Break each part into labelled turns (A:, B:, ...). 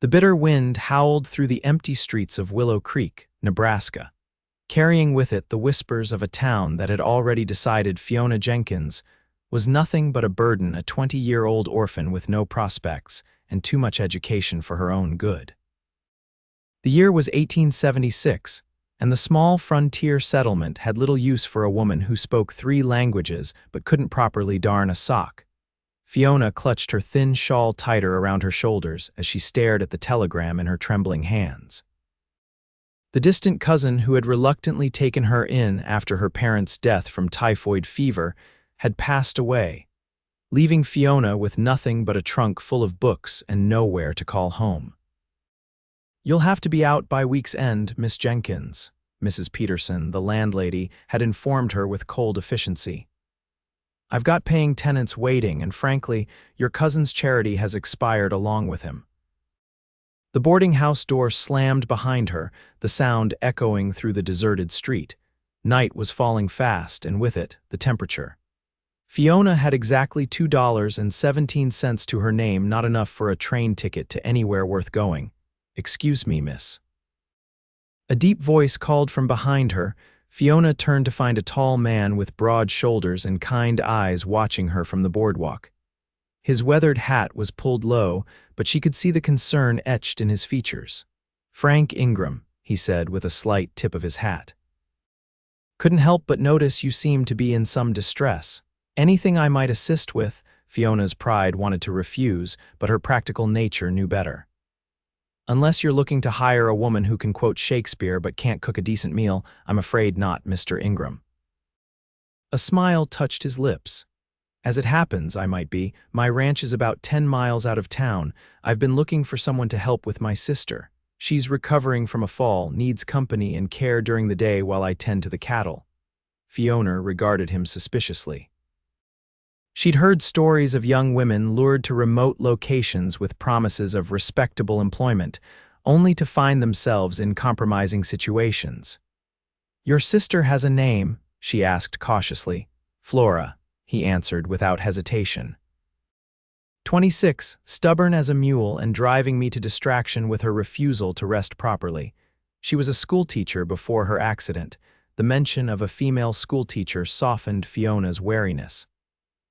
A: The bitter wind howled through the empty streets of Willow Creek, Nebraska, carrying with it the whispers of a town that had already decided Fiona Jenkins was nothing but a burden, a 20-year-old orphan with no prospects and too much education for her own good. The year was 1876, and the small frontier settlement had little use for a woman who spoke 3 languages but couldn't properly darn a sock. Fiona clutched her thin shawl tighter around her shoulders as she stared at the telegram in her trembling hands. The distant cousin who had reluctantly taken her in after her parents' death from typhoid fever had passed away, leaving Fiona with nothing but a trunk full of books and nowhere to call home. "You'll have to be out by week's end, Miss Jenkins," Mrs. Peterson, the landlady, had informed her with cold efficiency. "I've got paying tenants waiting, and frankly, your cousin's charity has expired along with him." The boarding house door slammed behind her, the sound echoing through the deserted street. Night was falling fast, and with it, the temperature. Fiona had exactly $2.17 to her name, not enough for a train ticket to anywhere worth going. "Excuse me, miss." A deep voice called from behind her. Fiona turned to find a tall man with broad shoulders and kind eyes watching her from the boardwalk. His weathered hat was pulled low, but she could see the concern etched in his features. "Frank Ingram," he said with a slight tip of his hat. "Couldn't help but notice you seem to be in some distress. Anything I might assist with?" Fiona's pride wanted to refuse, but her practical nature knew better. "Unless you're looking to hire a woman who can quote Shakespeare but can't cook a decent meal, I'm afraid not, Mr. Ingram." A smile touched his lips. "As it happens, I might be. My ranch is about 10 miles out of town. I've been looking for someone to help with my sister. She's recovering from a fall, needs company and care during the day while I tend to the cattle." Fiona regarded him suspiciously. She'd heard stories of young women lured to remote locations with promises of respectable employment, only to find themselves in compromising situations. "Your sister has a name?" she asked cautiously. "Flora," he answered without hesitation. 26, stubborn as a mule and driving me to distraction with her refusal to rest properly. She was a schoolteacher before her accident. The mention of a female schoolteacher softened Fiona's wariness.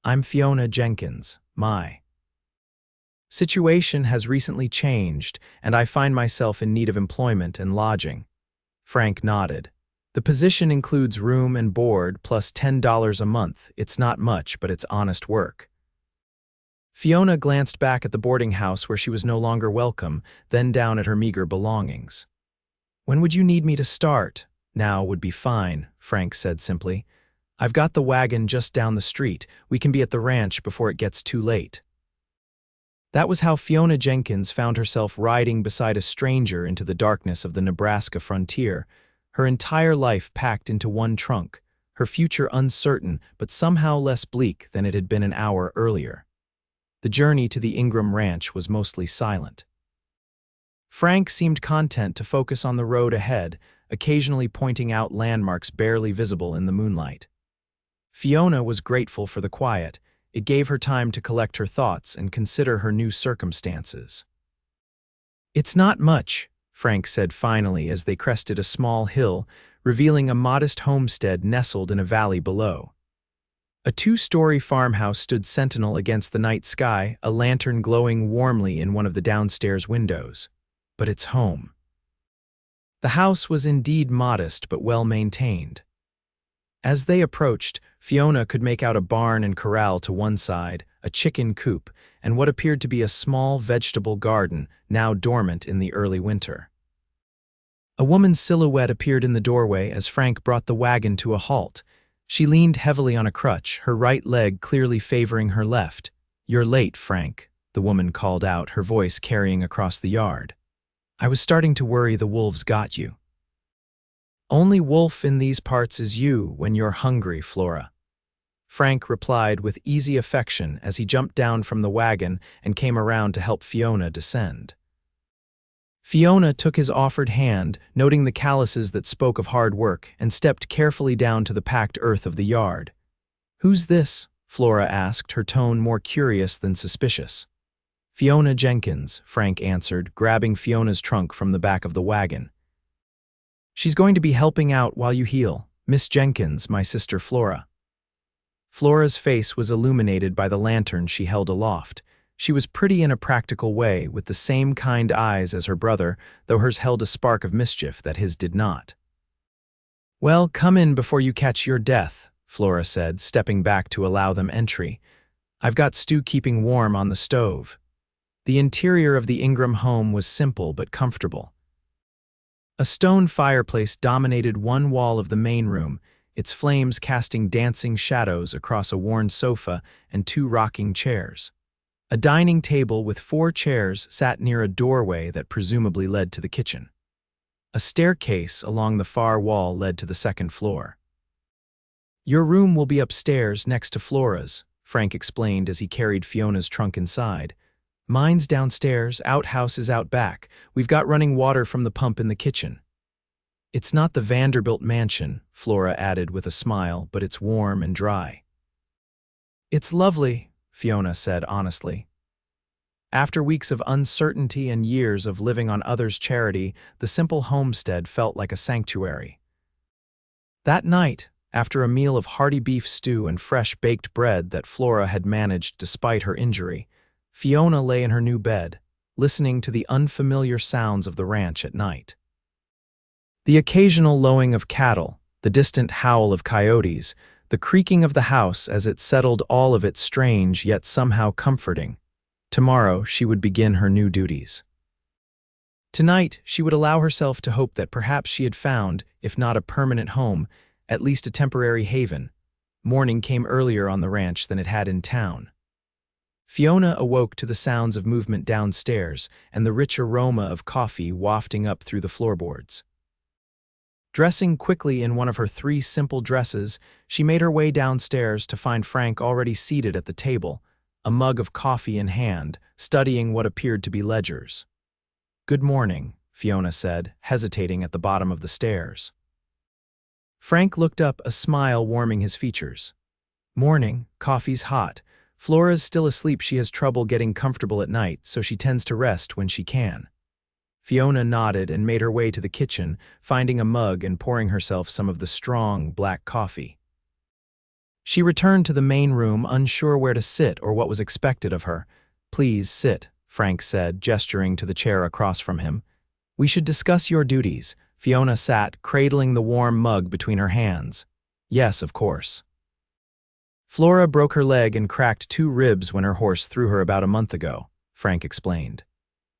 A: "I'm Fiona Jenkins. My situation has recently changed, and I find myself in need of employment and lodging." Frank nodded. "The position includes room and board plus $10 a month. It's not much, but it's honest work." Fiona glanced back at the boarding house where she was no longer welcome, then down at her meager belongings. "When would you need me to start?" "Now would be fine," Frank said simply. "I've got the wagon just down the street. We can be at the ranch before it gets too late." That was how Fiona Jenkins found herself riding beside a stranger into the darkness of the Nebraska frontier, her entire life packed into one trunk, her future uncertain but somehow less bleak than it had been an hour earlier. The journey to the Ingram ranch was mostly silent. Frank seemed content to focus on the road ahead, occasionally pointing out landmarks barely visible in the moonlight. Fiona was grateful for the quiet. It gave her time to collect her thoughts and consider her new circumstances. "It's not much," Frank said finally as they crested a small hill, revealing a modest homestead nestled in a valley below. A 2-story farmhouse stood sentinel against the night sky, a lantern glowing warmly in one of the downstairs windows. But it's home. The house was indeed modest but well maintained. As they approached, Fiona could make out a barn and corral to one side, a chicken coop, and what appeared to be a small vegetable garden, now dormant in the early winter. A woman's silhouette appeared in the doorway as Frank brought the wagon to a halt. She leaned heavily on a crutch, her right leg clearly favoring her left. "You're late, Frank," the woman called out, her voice carrying across the yard. "I was starting to worry the wolves got you." "Only wolf in these parts is you when you're hungry, Flora," Frank replied with easy affection as he jumped down from the wagon and came around to help Fiona descend. Fiona took his offered hand, noting the calluses that spoke of hard work, and stepped carefully down to the packed earth of the yard. "Who's this?" Flora asked, her tone more curious than suspicious. Fiona Jenkins, Frank answered, grabbing Fiona's trunk from the back of the wagon. She's going to be helping out while you heal. Miss Jenkins, my sister Flora. Flora's face was illuminated by the lantern she held aloft. She was pretty in a practical way, with the same kind eyes as her brother, though hers held a spark of mischief that his did not. "Well, come in before you catch your death," Flora said, stepping back to allow them entry. "I've got stew keeping warm on the stove." The interior of the Ingram home was simple but comfortable. A stone fireplace dominated one wall of the main room, its flames casting dancing shadows across a worn sofa and 2 rocking chairs. A dining table with 4 chairs sat near a doorway that presumably led to the kitchen. A staircase along the far wall led to the 2nd floor. "Your room will be upstairs next to Flora's," Frank explained as he carried Fiona's trunk inside. "Mine's downstairs, outhouse is out back. We've got running water from the pump in the kitchen." "It's not the Vanderbilt mansion," Flora added with a smile, "but it's warm and dry." "It's lovely," Fiona said honestly. After weeks of uncertainty and years of living on others' charity, the simple homestead felt like a sanctuary. That night, after a meal of hearty beef stew and fresh baked bread that Flora had managed despite her injury, Fiona lay in her new bed, listening to the unfamiliar sounds of the ranch at night. The occasional lowing of cattle, the distant howl of coyotes, the creaking of the house as it settled, all of it strange yet somehow comforting. Tomorrow she would begin her new duties. Tonight she would allow herself to hope that perhaps she had found, if not a permanent home, at least a temporary haven. Morning came earlier on the ranch than it had in town. Fiona awoke to the sounds of movement downstairs and the rich aroma of coffee wafting up through the floorboards. Dressing quickly in one of her 3 simple dresses, she made her way downstairs to find Frank already seated at the table, a mug of coffee in hand, studying what appeared to be ledgers. "Good morning," Fiona said, hesitating at the bottom of the stairs. Frank looked up, a smile warming his features. "Morning, coffee's hot. Flora's still asleep. She has trouble getting comfortable at night, so she tends to rest when she can." Fiona nodded and made her way to the kitchen, finding a mug and pouring herself some of the strong, black coffee. She returned to the main room, unsure where to sit or what was expected of her. "Please sit," Frank said, gesturing to the chair across from him. "We should discuss your duties." Fiona sat, cradling the warm mug between her hands. "Yes, of course." "Flora broke her leg and cracked 2 ribs when her horse threw her about a month ago," Frank explained.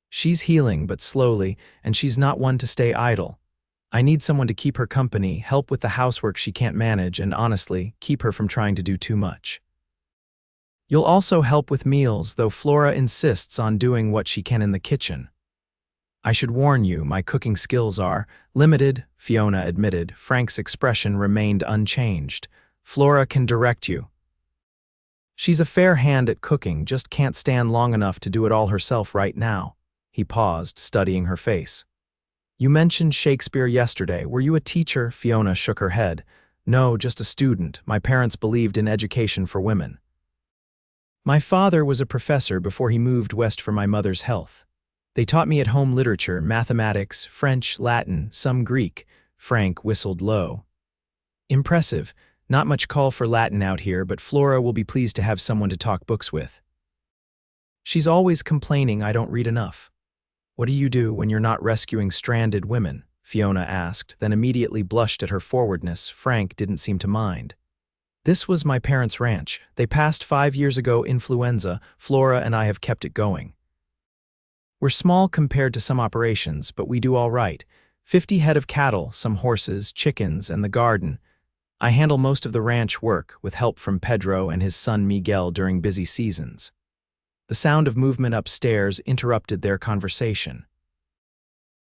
A: "She's healing, but slowly, and she's not one to stay idle. I need someone to keep her company, help with the housework she can't manage, and honestly, keep her from trying to do too much. You'll also help with meals, though Flora insists on doing what she can in the kitchen. I should warn you, my cooking skills are limited," Fiona admitted. Frank's expression remained unchanged. "Flora can direct you. She's a fair hand at cooking, just can't stand long enough to do it all herself right now." He paused, studying her face. "You mentioned Shakespeare yesterday. Were you a teacher?" Fiona shook her head. "No, just a student. My parents believed in education for women. My father was a professor before he moved west for my mother's health. They taught me at home literature, mathematics, French, Latin, some Greek." Frank whistled low. "Impressive. Not much call for Latin out here, but Flora will be pleased to have someone to talk books with. She's always complaining I don't read enough." "What do you do when you're not rescuing stranded women?" Fiona asked, then immediately blushed at her forwardness. Frank didn't seem to mind. "This was my parents' ranch. They passed 5 years ago influenza. Flora and I have kept it going. We're small compared to some operations, but we do all right. 50 head of cattle, some horses, chickens, and the garden. I handle most of the ranch work, with help from Pedro and his son Miguel during busy seasons." The sound of movement upstairs interrupted their conversation.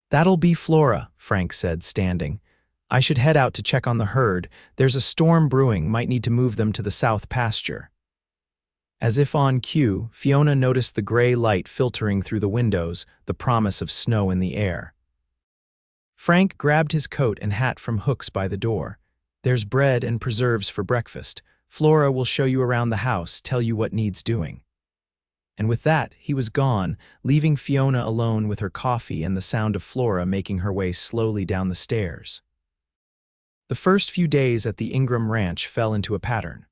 A: "That'll be Flora," Frank said, standing. "I should head out to check on the herd. There's a storm brewing, might need to move them to the south pasture." As if on cue, Fiona noticed the gray light filtering through the windows, the promise of snow in the air. Frank grabbed his coat and hat from hooks by the door. "There's bread and preserves for breakfast. Flora will show you around the house, tell you what needs doing." And with that, he was gone, leaving Fiona alone with her coffee and the sound of Flora making her way slowly down the stairs. The first few days at the Ingram ranch fell into a pattern.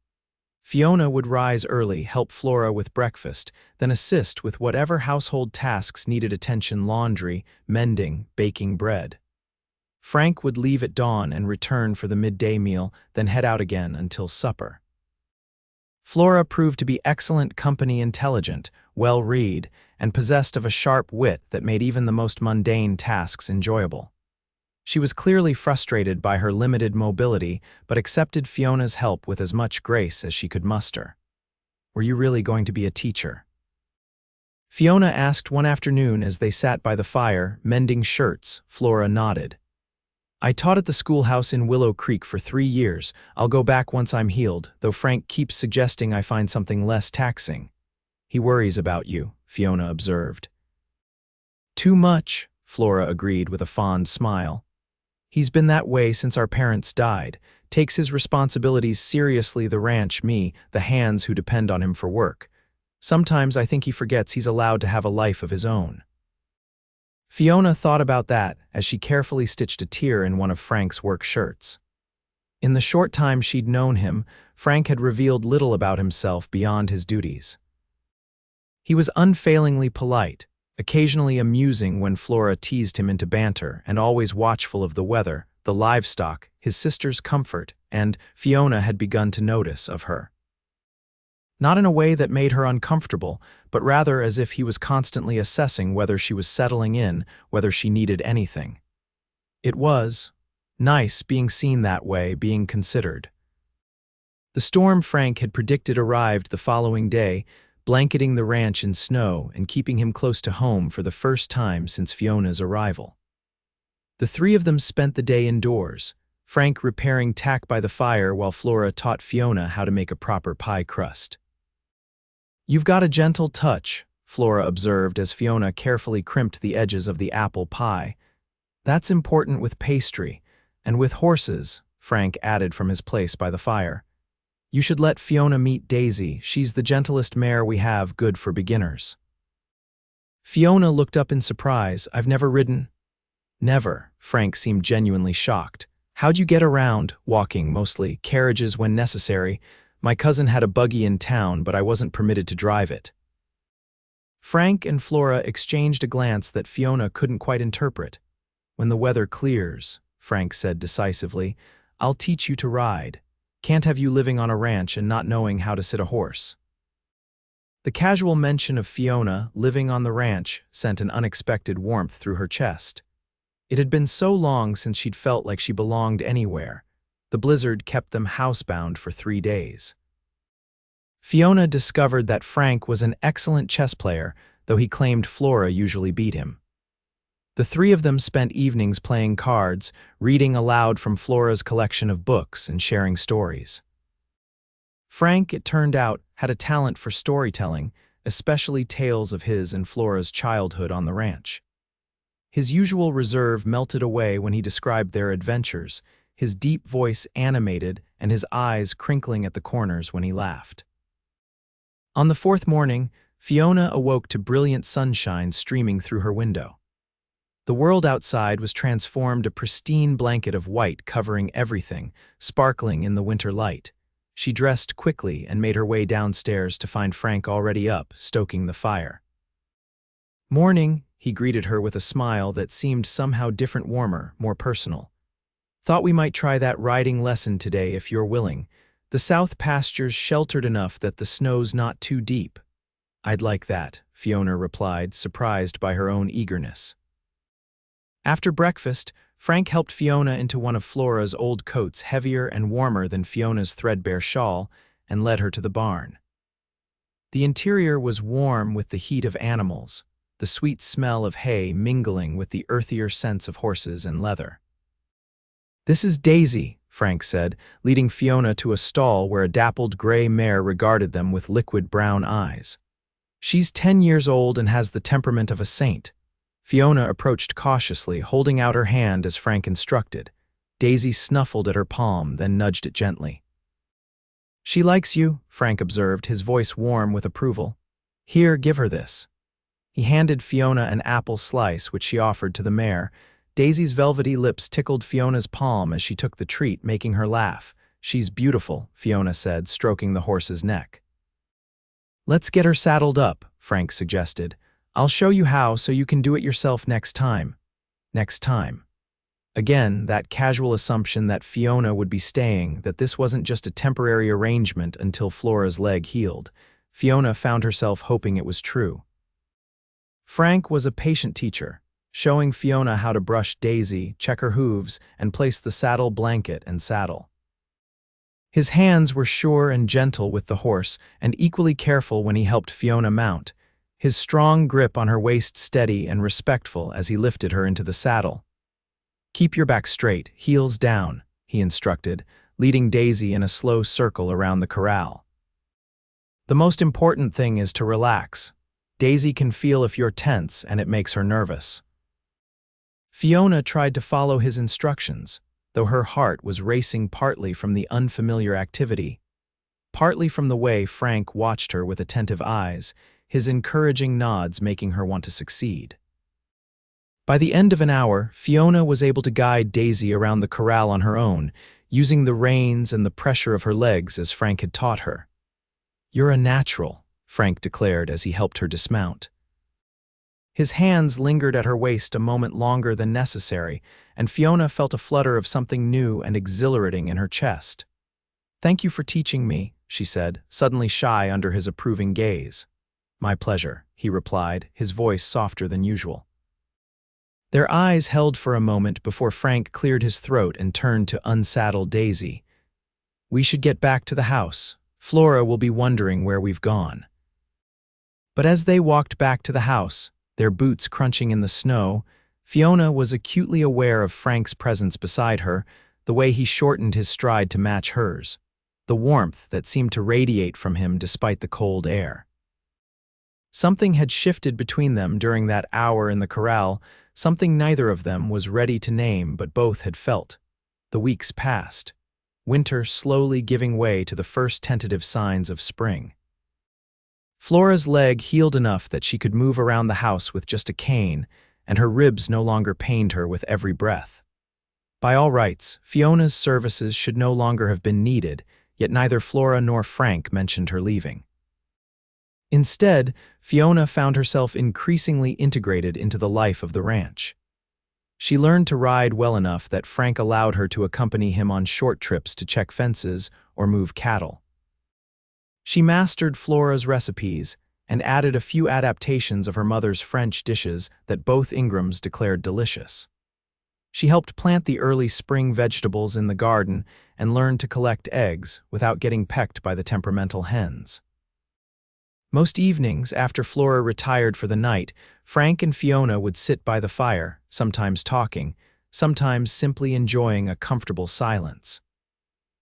A: Fiona would rise early, help Flora with breakfast, then assist with whatever household tasks needed attention: laundry, mending, baking bread. Frank would leave at dawn and return for the midday meal, then head out again until supper. Flora proved to be excellent company, intelligent, well-read, and possessed of a sharp wit that made even the most mundane tasks enjoyable. She was clearly frustrated by her limited mobility, but accepted Fiona's help with as much grace as she could muster. "Were you really going to be a teacher?" Fiona asked one afternoon as they sat by the fire, mending shirts. Flora nodded. "I taught at the schoolhouse in Willow Creek for 3 years. I'll go back once I'm healed, though Frank keeps suggesting I find something less taxing." "He worries about you," Fiona observed. "Too much," Flora agreed with a fond smile. "He's been that way since our parents died, takes his responsibilities seriously, the ranch, me, the hands who depend on him for work. Sometimes I think he forgets he's allowed to have a life of his own." Fiona thought about that as she carefully stitched a tear in one of Frank's work shirts. In the short time she'd known him, Frank had revealed little about himself beyond his duties. He was unfailingly polite, occasionally amusing when Flora teased him into banter, and always watchful of the weather, the livestock, his sister's comfort, and, Fiona had begun to notice, of her. Not in a way that made her uncomfortable, but rather as if he was constantly assessing whether she was settling in, whether she needed anything. It was nice being seen that way, being considered. The storm Frank had predicted arrived the following day, blanketing the ranch in snow and keeping him close to home for the first time since Fiona's arrival. The three of them spent the day indoors, Frank repairing tack by the fire while Flora taught Fiona how to make a proper pie crust. "You've got a gentle touch," Flora observed as Fiona carefully crimped the edges of the apple pie. "That's important with pastry, and with horses," Frank added from his place by the fire. "You should let Fiona meet Daisy. She's the gentlest mare we have, good for beginners." Fiona looked up in surprise. "I've never ridden." "Never." Frank seemed genuinely shocked. "How'd you get around?" "Walking, mostly. Carriages when necessary. My cousin had a buggy in town, but I wasn't permitted to drive it." Frank and Flora exchanged a glance that Fiona couldn't quite interpret. "When the weather clears," Frank said decisively, "I'll teach you to ride. Can't have you living on a ranch and not knowing how to sit a horse." The casual mention of Fiona living on the ranch sent an unexpected warmth through her chest. It had been so long since she'd felt like she belonged anywhere. The blizzard kept them housebound for 3 days. Fiona discovered that Frank was an excellent chess player, though he claimed Flora usually beat him. The three of them spent evenings playing cards, reading aloud from Flora's collection of books, and sharing stories. Frank, it turned out, had a talent for storytelling, especially tales of his and Flora's childhood on the ranch. His usual reserve melted away when he described their adventures, his deep voice animated and his eyes crinkling at the corners when he laughed. On the 4th morning, Fiona awoke to brilliant sunshine streaming through her window. The world outside was transformed, a pristine blanket of white covering everything, sparkling in the winter light. She dressed quickly and made her way downstairs to find Frank already up, stoking the fire. "Morning," he greeted her with a smile that seemed somehow different, warmer, more personal. "Thought we might try that riding lesson today if you're willing. The south pasture's sheltered enough that the snow's not too deep." "I'd like that," Fiona replied, surprised by her own eagerness. After breakfast, Frank helped Fiona into one of Flora's old coats, heavier and warmer than Fiona's threadbare shawl, and led her to the barn. The interior was warm with the heat of animals, the sweet smell of hay mingling with the earthier scents of horses and leather. "This is Daisy," Frank said, leading Fiona to a stall where a dappled gray mare regarded them with liquid brown eyes. "She's 10 years old and has the temperament of a saint." Fiona approached cautiously, holding out her hand as Frank instructed. Daisy snuffled at her palm, then nudged it gently. "She likes you," Frank observed, his voice warm with approval. Here, give her this. He handed Fiona an apple slice, which she offered to the mare. Daisy's velvety lips tickled Fiona's palm as she took the treat, making her laugh. She's beautiful, Fiona said, stroking the horse's neck. Let's get her saddled up, Frank suggested. I'll show you how so you can do it yourself next time. Next time. Again, that casual assumption that Fiona would be staying, that this wasn't just a temporary arrangement until Flora's leg healed. Fiona found herself hoping it was true. Frank was a patient teacher, showing Fiona how to brush Daisy, check her hooves, and place the saddle blanket and saddle. His hands were sure and gentle with the horse, and equally careful when he helped Fiona mount, his strong grip on her waist steady and respectful as he lifted her into the saddle. Keep your back straight, heels down, he instructed, leading Daisy in a slow circle around the corral. The most important thing is to relax. Daisy can feel if you're tense, and it makes her nervous. Fiona tried to follow his instructions, though her heart was racing partly from the unfamiliar activity, partly from the way Frank watched her with attentive eyes, his encouraging nods making her want to succeed. By the end of an hour, Fiona was able to guide Daisy around the corral on her own, using the reins and the pressure of her legs as Frank had taught her. "You're a natural," Frank declared as he helped her dismount. His hands lingered at her waist a moment longer than necessary, and Fiona felt a flutter of something new and exhilarating in her chest. "Thank you for teaching me," she said, suddenly shy under his approving gaze. "My pleasure," he replied, his voice softer than usual. Their eyes held for a moment before Frank cleared his throat and turned to unsaddle Daisy. "We should get back to the house. Flora will be wondering where we've gone." But as they walked back to the house, their boots crunching in the snow, Fiona was acutely aware of Frank's presence beside her, the way he shortened his stride to match hers, the warmth that seemed to radiate from him despite the cold air. Something had shifted between them during that hour in the corral, something neither of them was ready to name but both had felt. The weeks passed, winter slowly giving way to the first tentative signs of spring. Flora's leg healed enough that she could move around the house with just a cane, and her ribs no longer pained her with every breath. By all rights, Fiona's services should no longer have been needed, yet neither Flora nor Frank mentioned her leaving. Instead, Fiona found herself increasingly integrated into the life of the ranch. She learned to ride well enough that Frank allowed her to accompany him on short trips to check fences or move cattle. She mastered Flora's recipes and added a few adaptations of her mother's French dishes that both Ingrams declared delicious. She helped plant the early spring vegetables in the garden and learned to collect eggs without getting pecked by the temperamental hens. Most evenings, after Flora retired for the night, Frank and Fiona would sit by the fire, sometimes talking, sometimes simply enjoying a comfortable silence.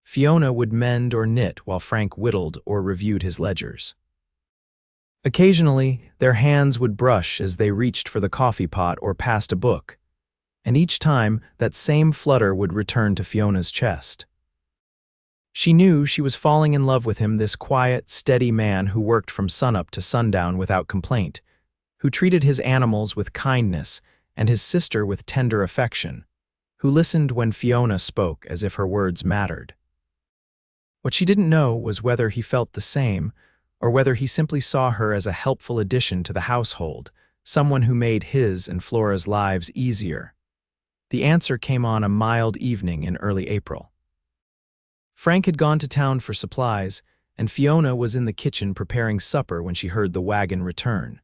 A: Fiona would mend or knit while Frank whittled or reviewed his ledgers. Occasionally, their hands would brush as they reached for the coffee pot or passed a book, and each time that same flutter would return to Fiona's chest. She knew she was falling in love with him, this quiet, steady man who worked from sunup to sundown without complaint, who treated his animals with kindness and his sister with tender affection, who listened when Fiona spoke as if her words mattered. What she didn't know was whether he felt the same, or whether he simply saw her as a helpful addition to the household, someone who made his and Flora's lives easier. The answer came on a mild evening in early April. Frank had gone to town for supplies, and Fiona was in the kitchen preparing supper when she heard the wagon return.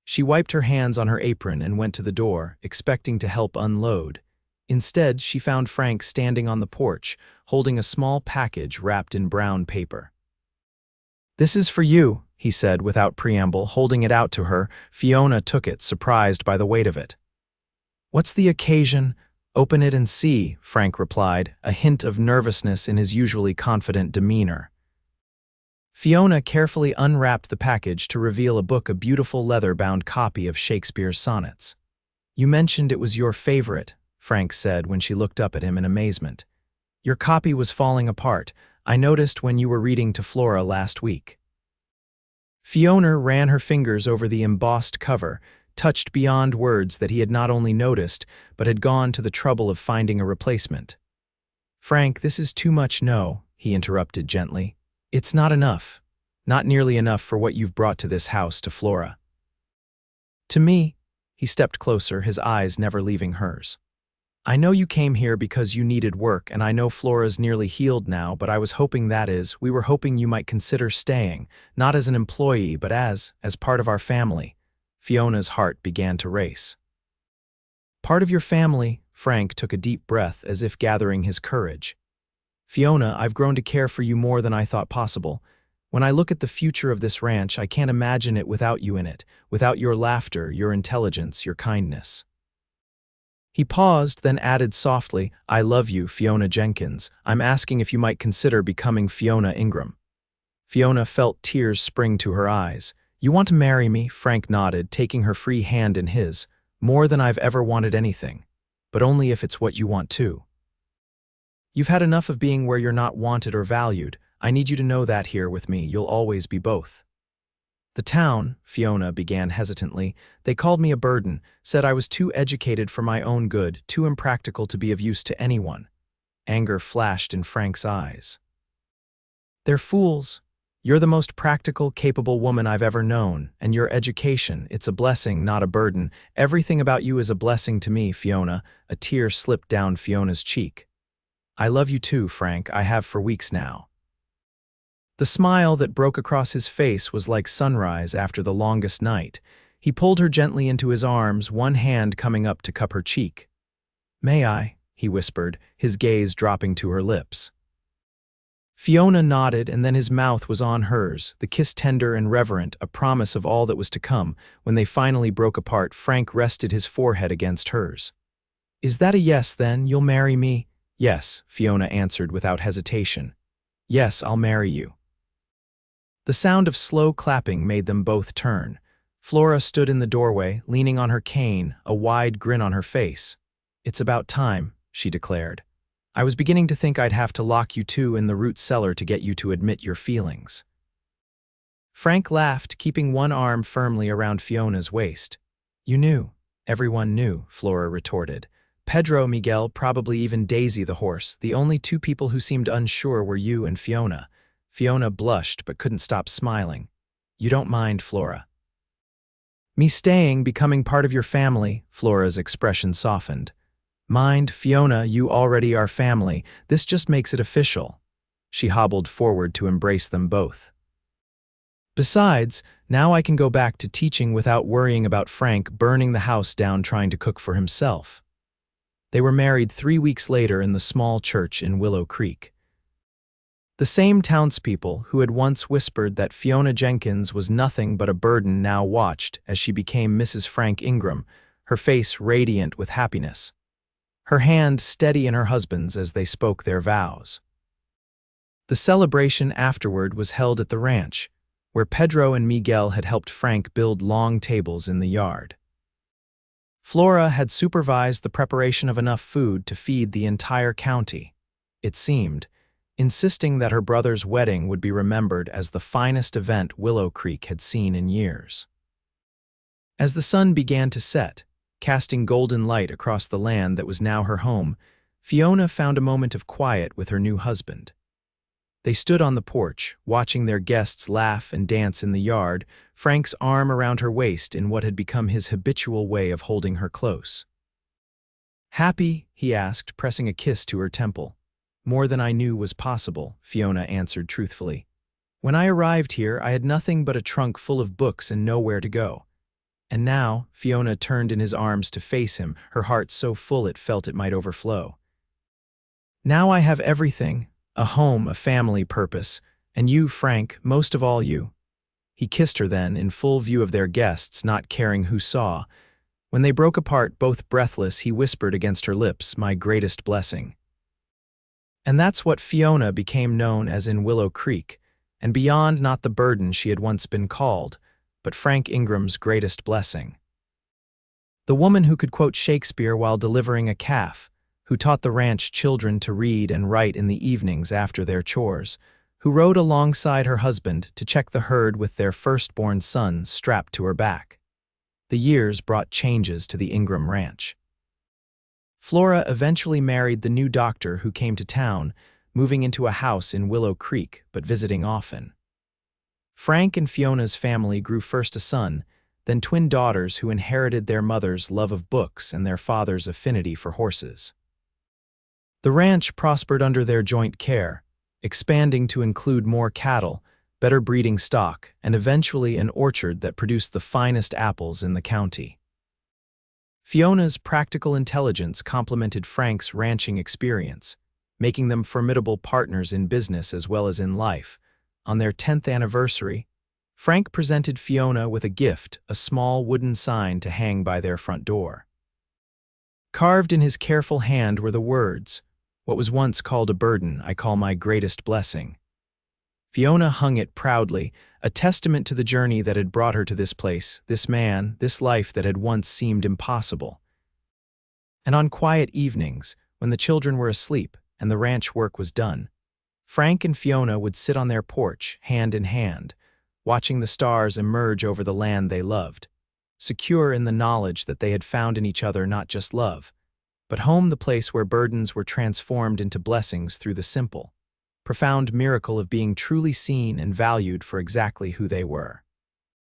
A: She wiped her hands on her apron and went to the door, expecting to help unload. Instead, she found Frank standing on the porch, holding a small package wrapped in brown paper. "This is for you," he said without preamble, holding it out to her. Fiona took it, surprised by the weight of it. "What's the occasion? Open it and see," Frank replied, a hint of nervousness in his usually confident demeanor. Fiona carefully unwrapped the package to reveal a book, a beautiful leather-bound copy of Shakespeare's sonnets. "You mentioned it was your favorite," Frank said when she looked up at him in amazement. "Your copy was falling apart. I noticed when you were reading to Flora last week." Fiona ran her fingers over the embossed cover, touched beyond words that he had not only noticed, but had gone to the trouble of finding a replacement. "Frank, this is too much no," he interrupted gently. "It's not enough. Not nearly enough for what you've brought to this house to Flora." To me, he stepped closer, his eyes never leaving hers. "I know you came here because you needed work, and I know Flora's nearly healed now, but I was hoping we were hoping you might consider staying, not as an employee, but as part of our family." Fiona's heart began to race. "Part of your family?" Frank took a deep breath as if gathering his courage. "Fiona, I've grown to care for you more than I thought possible. When I look at the future of this ranch, I can't imagine it without you in it, without your laughter, your intelligence, your kindness." He paused, then added softly, "I love you, Fiona Jenkins. I'm asking if you might consider becoming Fiona Ingram." Fiona felt tears spring to her eyes. "You want to marry me?" Frank nodded, taking her free hand in his. "More than I've ever wanted anything. But only if it's what you want too. You've had enough of being where you're not wanted or valued. I need you to know that here with me, you'll always be both." "The town," Fiona began hesitantly, "they called me a burden, said I was too educated for my own good, too impractical to be of use to anyone." Anger flashed in Frank's eyes. "They're fools. You're the most practical, capable woman I've ever known, and your education, it's a blessing, not a burden. Everything about you is a blessing to me, Fiona." A tear slipped down Fiona's cheek. "I love you too, Frank. I have for weeks now." The smile that broke across his face was like sunrise after the longest night. He pulled her gently into his arms, one hand coming up to cup her cheek. "May I?" he whispered, his gaze dropping to her lips. Fiona nodded, and then his mouth was on hers, the kiss tender and reverent, a promise of all that was to come. When they finally broke apart, Frank rested his forehead against hers. "Is that a yes, then? You'll marry me?" "Yes," Fiona answered without hesitation. "Yes, I'll marry you." The sound of slow clapping made them both turn. Flora stood in the doorway, leaning on her cane, a wide grin on her face. "It's about time," she declared. "I was beginning to think I'd have to lock you two in the root cellar to get you to admit your feelings." Frank laughed, keeping one arm firmly around Fiona's waist. "You knew. Everyone knew," Flora retorted. "Pedro, Miguel, probably even Daisy the horse. The only two people who seemed unsure were you and Fiona." Fiona blushed but couldn't stop smiling. "You don't mind, Flora?" "Me staying, becoming part of your family," Flora's expression softened. "Mind, Fiona, you already are family. This just makes it official." She hobbled forward to embrace them both. "Besides, now I can go back to teaching without worrying about Frank burning the house down trying to cook for himself." They were married 3 weeks later in the small church in Willow Creek. The same townspeople who had once whispered that Fiona Jenkins was nothing but a burden now watched as she became Mrs. Frank Ingram, her face radiant with happiness, her hand steady in her husband's as they spoke their vows. The celebration afterward was held at the ranch, where Pedro and Miguel had helped Frank build long tables in the yard. Flora had supervised the preparation of enough food to feed the entire county, it seemed, insisting that her brother's wedding would be remembered as the finest event Willow Creek had seen in years. As the sun began to set, casting golden light across the land that was now her home, Fiona found a moment of quiet with her new husband. They stood on the porch, watching their guests laugh and dance in the yard, Frank's arm around her waist in what had become his habitual way of holding her close. "Happy?" he asked, pressing a kiss to her temple. "More than I knew was possible," Fiona answered truthfully. "When I arrived here, I had nothing but a trunk full of books and nowhere to go. And now," Fiona turned in his arms to face him, her heart so full it felt it might overflow. "Now I have everything, a home, a family, purpose, and you, Frank, most of all you." He kissed her then, in full view of their guests, not caring who saw. When they broke apart, both breathless, he whispered against her lips, "My greatest blessing." And that's what Fiona became known as in Willow Creek, and beyond not the burden she had once been called, but Frank Ingram's greatest blessing. The woman who could quote Shakespeare while delivering a calf, who taught the ranch children to read and write in the evenings after their chores, who rode alongside her husband to check the herd with their firstborn son strapped to her back. The years brought changes to the Ingram ranch. Flora eventually married the new doctor who came to town, moving into a house in Willow Creek, but visiting often. Frank and Fiona's family grew first a son, then twin daughters who inherited their mother's love of books and their father's affinity for horses. The ranch prospered under their joint care, expanding to include more cattle, better breeding stock, and eventually an orchard that produced the finest apples in the county. Fiona's practical intelligence complemented Frank's ranching experience, making them formidable partners in business as well as in life. On their 10th anniversary, Frank presented Fiona with a gift, a small wooden sign to hang by their front door. Carved in his careful hand were the words, "What was once called a burden, I call my greatest blessing." Fiona hung it proudly, a testament to the journey that had brought her to this place, this man, this life that had once seemed impossible. And on quiet evenings, when the children were asleep and the ranch work was done, Frank and Fiona would sit on their porch, hand in hand, watching the stars emerge over the land they loved, secure in the knowledge that they had found in each other not just love, but home, the place where burdens were transformed into blessings through the simple, profound miracle of being truly seen and valued for exactly who they were.